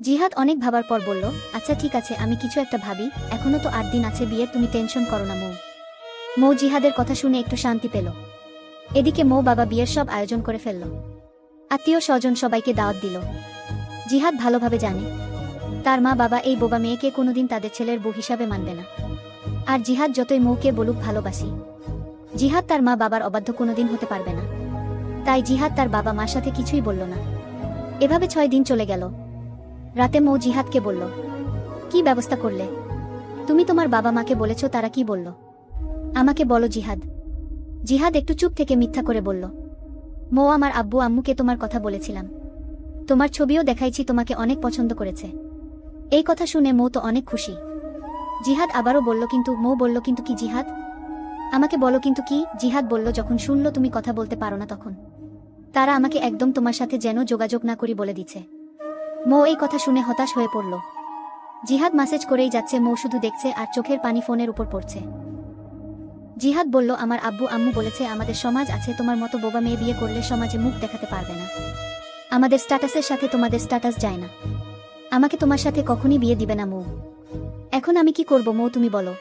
জিহাদ অনেক ভাবার পর বলল, আচ্ছা ঠিক আছে, আমি কিছু একটা ভাবি, এখনো তো 8 দিন আছে বিয়ের, তুমি টেনশন করো না মৌ। মৌ জিহাদের কথা শুনে একটু শান্তি পেল। এদিকে মৌ বাবা বিয়ের সব আয়োজন করে ফেলল। আত্মীয় স্বজন সবাইকে দাওয়াত দিল। জিহাদ ভালোভাবে জানে তার মা বাবা এই বোবা মেয়েকে কোনোদিন তাদের ছেলের বউ হিসাবে মানবে না। আর জিহাদ যতই মৌকে বলুক ভালোবাসি, জিহাদ তার মা বাবার অবাধ্য কোনোদিন হতে পারবে না। তাই জিহাদ তার বাবা মার সাথে কিছুই বলল না। এভাবে 6 দিন চলে গেল। রাতে মৌ জিহাদকে বলল, কি ব্যবস্থা করলে? তুমি তোমার বাবা মাকে বলেছ, তারা কি বলল? আমাকে বলো জিহাদ। জিহাদ একটু চুপ থেকে মিথ্যা করে বলল, মৌ, আমার আব্বু আম্মুকে তোমার কথা বলেছিলাম, তোমার ছবিও দেখাইছি, তোমাকে অনেক পছন্দ করেছে। এই কথা শুনে মৌ তো অনেক খুশি। জিহাদ আবারও বলল, কিন্তু মৌ বলল, কিন্তু কি জিহাদ? আমাকে বলো কিন্তু কি? জিহাদ বলল, যখন শুনল তুমি কথা বলতে পারো না তখন তারা আমাকে একদম তোমার সাথে যেন যোগাযোগ না করি বলে দিচ্ছে। মৌ এই কথা শুনে হতাশ হয়ে পড়ল। জিহাদ মেসেজ করেই যাচ্ছে, মৌ শুধু দেখছে আর চোখের পানি ফোনের উপর পড়ছে। জিহাদ বলল, আমার আব্বু আম্মু বলেছে আমাদের সমাজ আছে, তোমার মতো বোবা মেয়ে বিয়ে করলে সমাজে মুখ দেখাতে পারবে না। আমাদের স্ট্যাটাসের সাথে তোমাদের স্ট্যাটাস যায় না। আমাকে তোমার সাথে কখনই বিয়ে দিবে না মৌ। এখন আমি কি করব মৌ, তুমি বলো।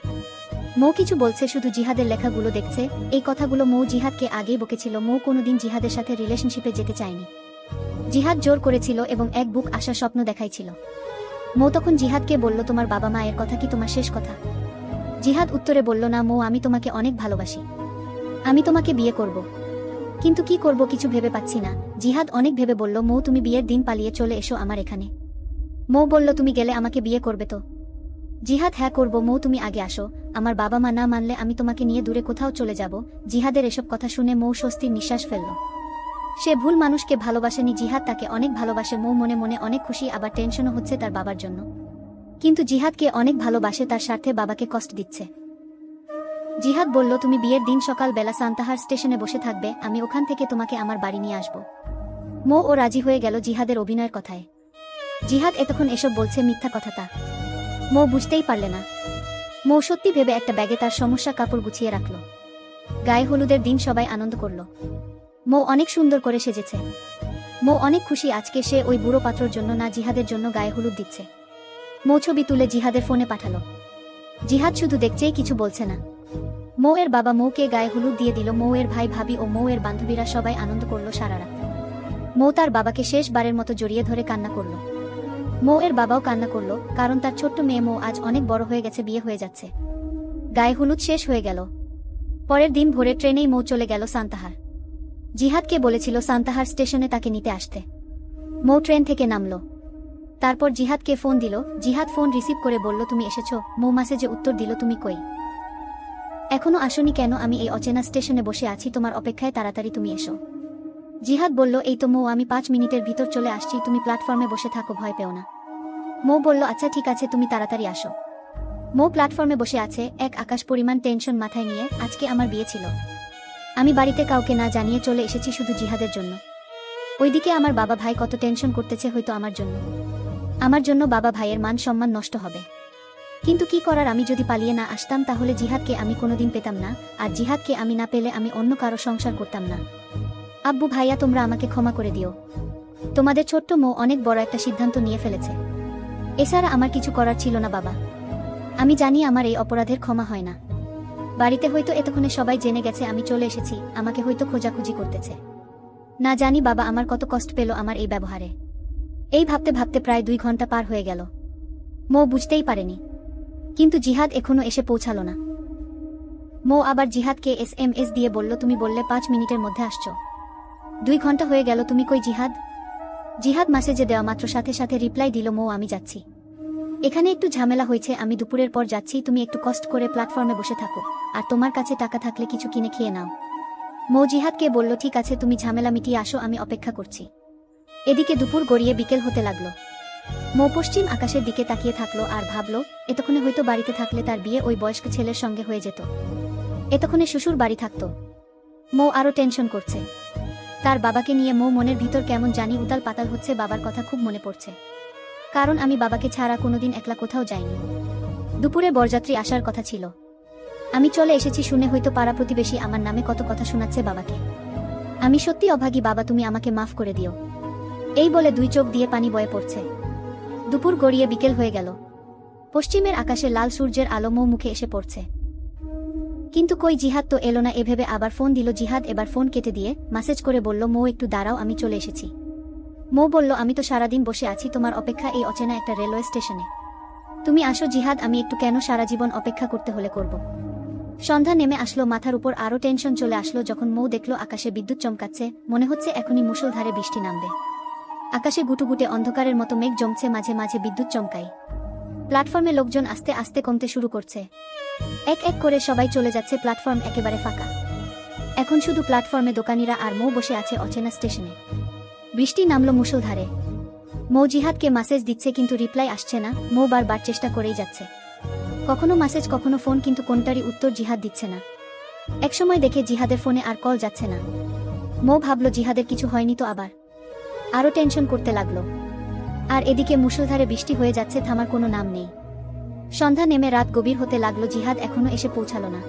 মৌ কিছু বলছে, শুধু জিহাদের লেখাগুলো দেখছে। এই কথাগুলো মৌ জিহাদকে আগেই বকেছিল। মৌ কোনোদিন জিহাদের সাথে রিলেশনশিপে যেতে চায়নি। জিহাদ জোর করেছিল এবং এক বুক আশার স্বপ্ন দেখাইছিল। মৌ তখন জিহাদকে বলল, তোমার বাবা মায়ের কথা কি তোমার শেষ কথা? জিহাদ উত্তরে বলল, না মৌ, আমি তোমাকে অনেক ভালোবাসি, আমি তোমাকে বিয়ে করব। কিন্তু কি করব কিছু ভেবে পাচ্ছি না। জিহাদ অনেক ভেবে বলল, মৌ, তুমি বিয়ের দিন পালিয়ে চলে এসো আমার এখানে। মৌ বলল, তুমি গেলে আমাকে বিয়ে করবে তো? জিহাদ, হ্যাঁ করব মৌ, তুমি আগে আসো। আমার বাবা মা না মানলে আমি তোমাকে নিয়ে দূরে কোথাও চলে যাব। জিহাদের এসব কথা শুনে মৌ স্বস্তির নিঃশ্বাস ফেলল। সে ভুল মানুষকে ভালোবাসেনি, জিহাদ তাকে অনেক ভালোবাসে। মৌ মনে মনে অনেক খুশি, আবার টেনশনও হচ্ছে তার বাবার জন্য। কিন্তু জিহাদকে অনেক ভালোবাসে, তার স্বার্থে বাবাকে কষ্ট দিচ্ছে। জিহাদ বলল, তুমি বিয়ের দিন সকাল বেলা সান্তাহার স্টেশনে বসে থাকবে, আমি ওখান থেকে তোমাকে আমার বাড়ি নিয়ে আসব। মৌ ও রাজি হয়ে গেল জিহাদের অভিনয়ের কথায়। জিহাদ এতক্ষণ এসব বলছে মিথ্যা কথাটা মৌ বুঝতেই পারলে না। মৌ সত্যি ভেবে একটা ব্যাগে তার সমস্যা কাপড় গুছিয়ে রাখল। গায়ে হলুদের দিন সবাই আনন্দ করল। মৌ অনেক সুন্দর করে সেজেছে। মৌ অনেক খুশি, আজকে সে ওই বুড়ো পাত্রর জন্য না, জিহাদের জন্য গায়ে হলুদ দিচ্ছে। মৌ ছবি তুলে জিহাদের ফোনে পাঠালো। জিহাদ শুধু দেখছেই, কিছু বলছে না। মৌ এর বাবা মৌকে গায়ে হলুদ দিয়ে দিল। মৌ এর ভাই ভাবি ও মৌ এর বান্ধবীরা সবাই আনন্দ করল সারা রাত। মৌ তার বাবাকে শেষবারের মতো জড়িয়ে ধরে কান্না করল। মৌ এর বাবাও কান্না করল, কারণ তার ছোট্ট মেয়ে মৌ আজ অনেক বড় হয়ে গেছে, বিয়ে হয়ে যাচ্ছে। গায়ে হলুদ শেষ হয়ে গেল। পরের দিন ভোরে ট্রেনেই মৌ চলে গেল সান্তাহার। জিহাদকে বলেছিল সান্তাহার স্টেশনে তাকে নিতে আসতে। মৌ ট্রেন থেকে নামল। তারপর জিহাদকে ফোন দিল। জিহাদ ফোন রিসিভ করে বলল, তুমি এসেছো? মৌ মেসেজে উত্তর দিল, তুমি কই? এখনো আসোনি কেন? আমি এই অচেনা স্টেশনে বসে আছি তোমার অপেক্ষায়, তাড়াতাড়ি তুমি এসো। জিহাদ বলল, এই তো মৌ, আমি 5 মিনিটের ভিতর চলে আসছি, তুমি প্ল্যাটফর্মে বসে থাকো, ভয় পেও না। মৌ বলল, আচ্ছা ঠিক আছে, তুমি তাড়াতাড়ি আসো। মৌ প্ল্যাটফর্মে বসে আছে, এক আকাশ পরিমাণ টেনশন মাথায় নিয়ে। আজকে আমার বিয়ে ছিল, আমি বাড়িতে কাউকে না জানিয়ে চলে এসেছি শুধু জিহাদের জন্য। ওইদিকে আমার বাবা ভাই কত টেনশন করতেছে, হয়তো আমার জন্য বাবা ভাইয়ের মান সম্মান নষ্ট হবে। কিন্তু কি করার, আমি যদি পালিয়ে না আসতাম তাহলে জিহাদকে আমি কোনোদিন পেতাম না, আর জিহাদকে আমি না পেলে আমি অন্য কারো সংসার করতাম না। আব্বু ভাইয়া, তোমরা আমাকে ক্ষমা করে দিও। তোমাদের ছোট্ট মৌ অনেক বড় একটা সিদ্ধান্ত নিয়ে ফেলেছে। এছাড়া আমার কিছু করার ছিল না বাবা। আমি জানি আমার এই অপরাধের ক্ষমা হয় না। বাড়িতে হয়তো এতক্ষণে সবাই জেনে গেছে আমি চলে এসেছি, আমাকে হয়তো খোঁজাখুঁজি করতেছে। না জানি বাবা আমার কত কষ্ট পেল আমার এই ব্যবহারে। এই ভাবতে ভাবতে প্রায় 2 ঘন্টা পার হয়ে গেল। মৌ বুঝতেই পারেনি। কিন্তু জিহাদ এখনো এসে পৌঁছালো না। মৌ আবার জিহাদকে SMS দিয়ে বলল, তুমি বললে 5 মিনিটের মধ্যে আসছো, 2 ঘন্টা হয়ে গেল, তুমি কই জিহাদ? জিহাদ মেসেজে দেওয়া মাত্র সাথে সাথে রিপ্লাই দিল, মৌ, আমি যাচ্ছি। এখানে একটু ঝামেলা হয়েছে, আমি দুপুরের পর যাচ্ছি, তুমি একটু কষ্ট করে প্ল্যাটফর্মে বসে থাকো, আর তোমার কাছে টাকা থাকলে কিছু কিনে খেয়ে নাও। মৌ জিহাদকে বলল, ঠিক আছে, তুমি ঝামেলা মিটিয়ে আসো, আমি অপেক্ষা করছি। এদিকে দুপুর গড়িয়ে বিকেল হতে লাগলো। মৌ পশ্চিম আকাশের দিকে তাকিয়ে থাকলো আর ভাবল, এতক্ষণে হয়তো বাড়িতে থাকলে তার বিয়ে ওই বয়স্ক ছেলের সঙ্গে হয়ে যেত। এতক্ষণে শ্বশুর বাড়ি থাকতো। মৌ আরো টেনশন করছে। তার বাবাকে নিয়ে মৌ মনের ভিতর কেমন জানি উতাল পাতাল হচ্ছে। বাবার কথা খুব মনে পড়ছে, কারণ আমি বাবাকে ছাড়া কোনোদিন একলা কোথাও যাইনি। দুপুরে বরযাত্রী আসার কথা ছিল, আমি চলে এসেছি শুনে হয়তো পাড়া প্রতিবেশী আমার নামে কত কথা শোনাচ্ছে বাবাকে। আমি সত্যি অভাগী বাবা, তুমি আমাকে মাফ করে দিও। এই বলে 2 চোখ দিয়ে পানি বয়ে পড়ছে। দুপুর গড়িয়ে বিকেল হয়ে গেল। পশ্চিমের আকাশে লাল সূর্যের আলো মৌ মুখে এসে পড়ছে। কিন্তু কই জিহাদ তো এলো না। এভাবে আবার ফোন দিল জিহাদ। এবার ফোন কেটে দিয়ে মেসেজ করে বলল, মৌ একটু দাঁড়াও, আমি চলে এসেছি। মৌ বলল, আমি তো সারাদিন বসে আছি তোমার অপেক্ষা এই অচেনা একটা রেলওয়ে স্টেশনে। তুমি আসো জিহাদ, আমি একটু কেন সারা জীবন অপেক্ষা করতে হলে করব। সন্ধ্যা নেমে আসলো, মাথার উপর আরও টেনশন চলে আসলো যখন মৌ দেখল আকাশে বিদ্যুৎ চমকাচ্ছে। মনে হচ্ছে এখনই মুষলধারে বৃষ্টি নামবে। আকাশে গুটুগুটে অন্ধকারের মতো মেঘ জমছে, মাঝে মাঝে বিদ্যুৎ চমকায়। প্ল্যাটফর্মে লোকজন আস্তে আস্তে কমতে শুরু করছে। এক এক করে সবাই চলে যাচ্ছে, প্ল্যাটফর্ম একেবারে ফাঁকা। এখন শুধু প্ল্যাটফর্মে দোকানিরা আর মৌ বসে আছে অচেনা স্টেশনে। বৃষ্টি নামলো মুষলধারে। মৌ জিহাদকে মেসেজ দিচ্ছে কিন্তু রিপ্লাই আসছে না। মৌ বারবার চেষ্টা করেই যাচ্ছে, কখনো মেসেজ কখনো ফোন, কিন্তু কোনটারই উত্তর জিহাদ দিচ্ছে না। একসময় দেখে জিহাদের ফোনে আর কল যাচ্ছে না। মৌ ভাবল জিহাদের কিছু হয়নি তো আবার। আরও টেনশন করতে লাগলো। আর এদিকে মুষলধারে বৃষ্টি হয়ে যাচ্ছে, থামার কোনো নাম নেই। সন্ধ্যা নেমে রাত গভীর হতে লাগলো, জিহাদ এখনো এসে পৌঁছালো না।